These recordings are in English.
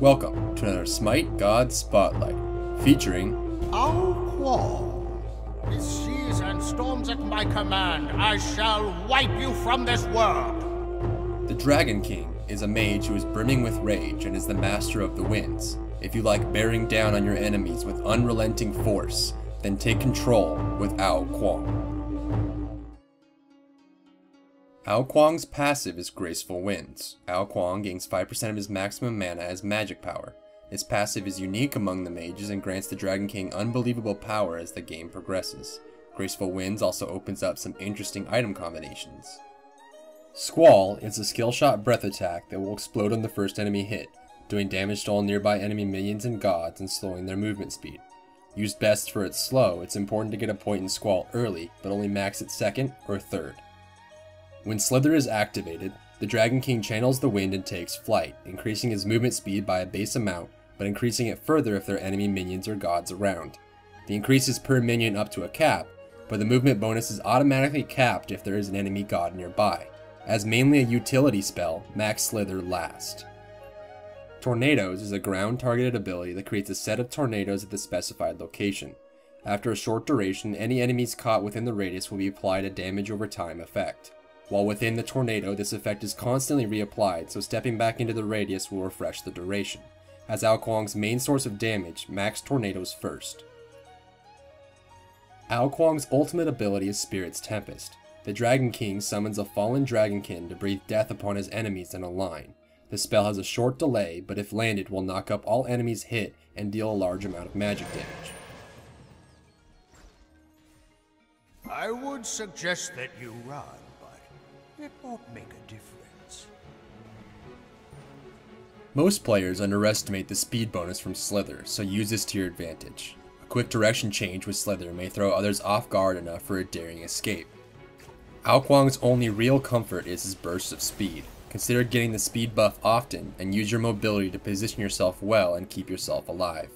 Welcome to another SMITE God Spotlight, featuring Kuang. With seas and storms at my command, I shall wipe you from this world. the Dragon King is a mage who is brimming with rage and is the master of the winds. If you like bearing down on your enemies with unrelenting force, then take control with Kuang. Kuang's passive is Graceful Winds. Kuang gains 5% of his maximum mana as magic power. His passive is unique among the mages and grants the Dragon King unbelievable power as the game progresses. Graceful Winds also opens up some interesting item combinations. Squall is a skill shot breath attack that will explode on the first enemy hit, doing damage to all nearby enemy minions and gods and slowing their movement speed. Used best for its slow, it's important to get a point in Squall early, but only max it second or third. When Slither is activated, the Dragon King channels the wind and takes flight, increasing his movement speed by a base amount, but increasing it further if there are enemy minions or gods around. The increase is per minion up to a cap, but the movement bonus is automatically capped if there is an enemy god nearby. As mainly a utility spell, max Slither last. Tornadoes is a ground targeted ability that creates a set of tornadoes at the specified location. After a short duration, any enemies caught within the radius will be applied a damage over time effect. While within the tornado, this effect is constantly reapplied, so stepping back into the radius will refresh the duration. As Kuang's main source of damage, max tornadoes first. Kuang's ultimate ability is Spirit's Tempest. The Dragon King summons a fallen dragonkin to breathe death upon his enemies in a line. The spell has a short delay, but if landed will knock up all enemies hit and deal a large amount of magic damage. I would suggest that you run, but it won't make a difference. Most players underestimate the speed bonus from Slither, so use this to your advantage. A quick direction change with Slither may throw others off guard enough for a daring escape. Kuang's only real comfort is his bursts of speed. Consider getting the speed buff often, and use your mobility to position yourself well and keep yourself alive.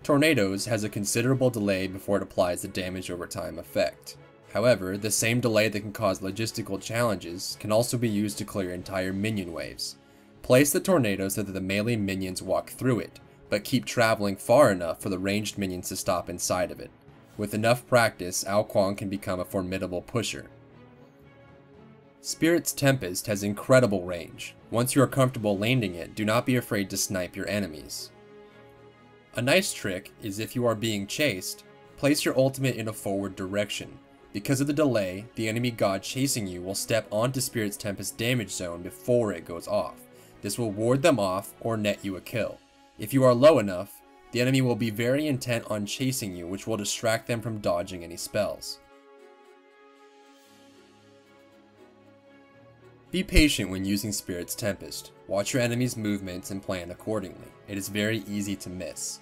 Tornadoes has a considerable delay before it applies the damage over time effect. However, the same delay that can cause logistical challenges can also be used to clear entire minion waves. Place the tornado so that the melee minions walk through it, but keep traveling far enough for the ranged minions to stop inside of it. With enough practice, Kuang can become a formidable pusher. Spirit's Tempest has incredible range. Once you are comfortable landing it, do not be afraid to snipe your enemies. A nice trick is if you are being chased, place your ultimate in a forward direction. Because of the delay, the enemy god chasing you will step onto Spirit's Tempest damage zone before it goes off. This will ward them off or net you a kill. If you are low enough, the enemy will be very intent on chasing you, which will distract them from dodging any spells. Be patient when using Spirit's Tempest. Watch your enemy's movements and plan accordingly. It is very easy to miss.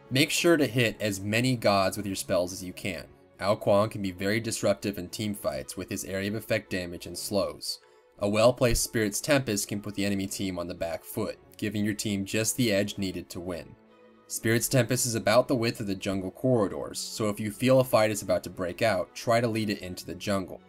Make sure to hit as many gods with your spells as you can. Kuang can be very disruptive in team fights with his area of effect damage and slows. A well-placed Spirit's Tempest can put the enemy team on the back foot, giving your team just the edge needed to win. Spirit's Tempest is about the width of the jungle corridors, so if you feel a fight is about to break out, try to lead it into the jungle.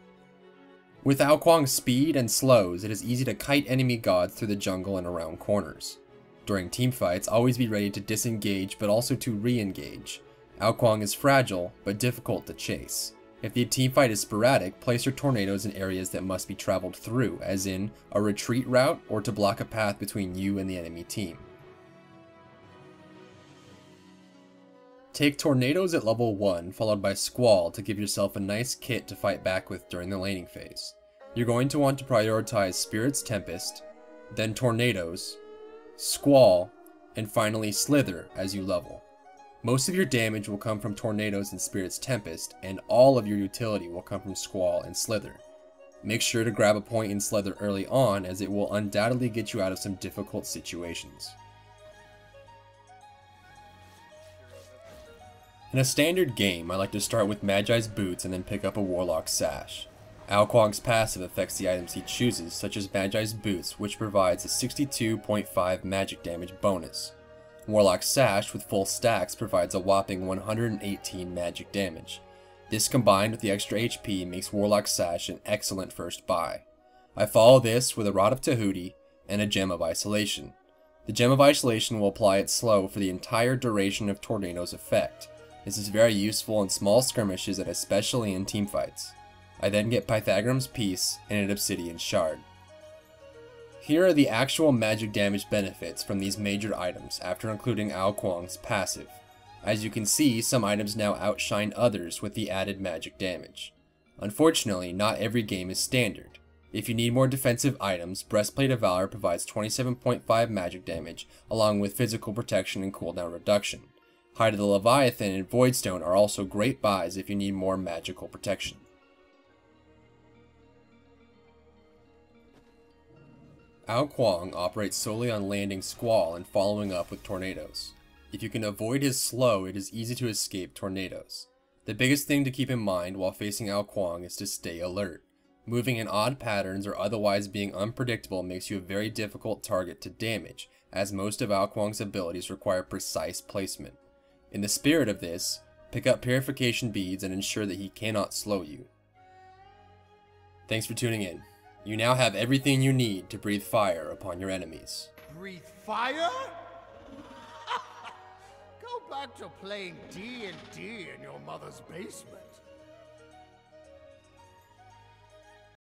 With Kuang's speed and slows, it is easy to kite enemy gods through the jungle and around corners. During teamfights, always be ready to disengage but also to re-engage. Kuang is fragile, but difficult to chase. If the teamfight is sporadic, place your tornadoes in areas that must be traveled through, as in a retreat route or to block a path between you and the enemy team. Take tornadoes at level 1 followed by Squall to give yourself a nice kit to fight back with during the laning phase. You're going to want to prioritize Spirit's Tempest, then tornadoes, Squall, and finally Slither as you level. Most of your damage will come from tornadoes and Spirit's Tempest, and all of your utility will come from Squall and Slither. Make sure to grab a point in Slither early on, as it will undoubtedly get you out of some difficult situations. In a standard game, I like to start with Magi's Boots and then pick up a Warlock's Sash. Kuang's passive affects the items he chooses, such as Magi's Boots, which provides a 62.5 magic damage bonus. Warlock's Sash with full stacks provides a whopping 118 magic damage. This combined with the extra HP makes Warlock's Sash an excellent first buy. I follow this with a Rod of Tahuti and a Gem of Isolation. The Gem of Isolation will apply it slow for the entire duration of Tornado's effect. This is very useful in small skirmishes and especially in teamfights. I then get Pythagorean's Piece and an Obsidian Shard. Here are the actual magic damage benefits from these major items after including Ao Kuang's passive. As you can see, some items now outshine others with the added magic damage. Unfortunately, not every game is standard. If you need more defensive items, Breastplate of Valor provides 27.5 magic damage, along with physical protection and cooldown reduction. Hide of the Leviathan and Voidstone are also great buys if you need more magical protection. Ao Kuang operates solely on landing Squall and following up with tornadoes. If you can avoid his slow, it is easy to escape tornadoes. The biggest thing to keep in mind while facing Ao Kuang is to stay alert. Moving in odd patterns or otherwise being unpredictable makes you a very difficult target to damage, as most of Ao Kuang's abilities require precise placement. In the spirit of this, pick up Purification Beads and ensure that he cannot slow you. Thanks for tuning in. You now have everything you need to breathe fire upon your enemies. Breathe fire? Go back to playing D&D in your mother's basement.